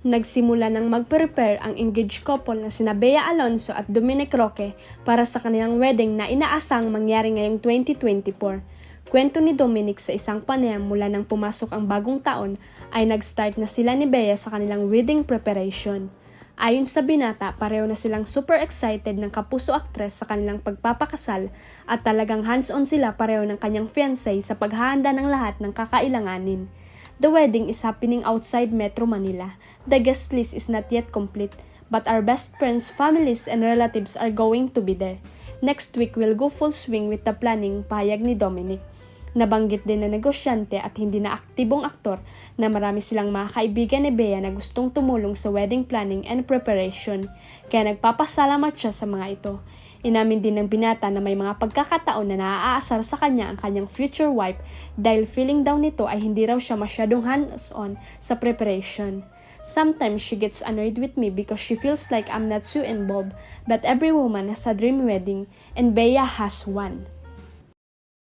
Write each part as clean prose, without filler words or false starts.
Nagsimula ng mag-prepare ang engaged couple na sina Bea Alonzo at Dominic Roque para sa kanilang wedding na inaasang mangyari ngayong 2024. Kwento ni Dominic sa isang panayam mula nang pumasok ang bagong taon ay nag-start na sila ni Bea sa kanilang wedding preparation. Ayon sa binata, pareho na silang super excited ng kapuso aktres sa kanilang pagpapakasal at talagang hands-on sila pareho ng kanyang fiancé sa paghahanda ng lahat ng kakailanganin. The wedding is happening outside Metro Manila. The guest list is not yet complete, but our best friends, families, and relatives are going to be there. Next week, we'll go full swing with the planning, pahayag ni Dominic. Nabanggit din na negosyante at hindi na aktibong aktor na marami silang mga kaibigan ni Bea na gustong tumulong sa wedding planning and preparation, kaya nagpapasalamat siya sa mga ito. Inamin din ng binata na may mga pagkakataon na naaasar sa kanya ang kanyang future wife dahil feeling daw nito ay hindi raw siya masyadong hands-on sa preparation. Sometimes she gets annoyed with me because she feels like I'm not too involved, but every woman has a dream wedding and Bea has one.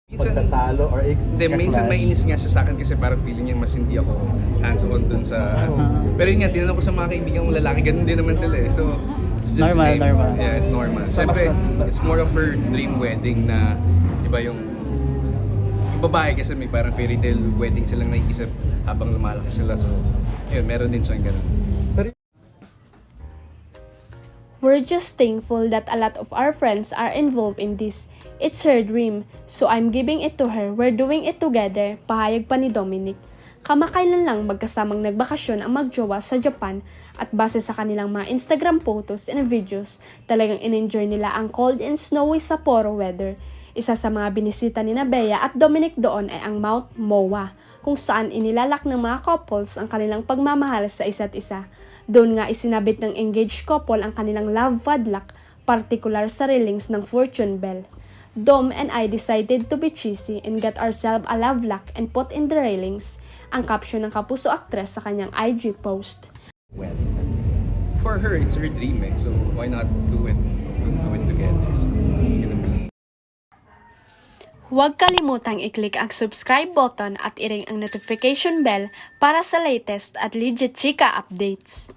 Pagtatalo or minsan may inis nga siya sa akin kasi parang feeling niya mas hindi ako hands-on dun sa pero yun nga, tinanong ko sa mga kaibigan kong lalaki, ganun din naman sila eh. So, it's just normal. Yeah, it's normal. Siyempre, it's more of her dream wedding na iba yung babae kasi may parang fairy tale wedding silang naiisip habang lumalaki sila. So, yun, meron din siyang ganun. We're just thankful that a lot of our friends are involved in this. It's her dream, so I'm giving it to her. We're doing it together, pahayag pa ni Dominic. Kamakailan lang magkasamang nagbakasyon ang magjowa sa Japan at base sa kanilang mga Instagram photos and videos, talagang in-enjoy nila ang cold and snowy Sapporo weather. Isa sa mga binisita ni Bea at Dominic doon ay ang Mount Moa, kung saan inilalak ng mga couples ang kanilang pagmamahal sa isa't isa. Doon nga isinabit ng engaged couple ang kanilang love padlock, particular sa railings ng fortune bell. Dom and I decided to be cheesy and get ourselves a love lock and put in the railings, ang caption ng kapuso aktres sa kanyang IG post. For her, it's her dream eh. So, why not do it together? So, Huwag kalimutang i-click ang subscribe button at i-ring ang notification bell para sa latest at legit chika updates.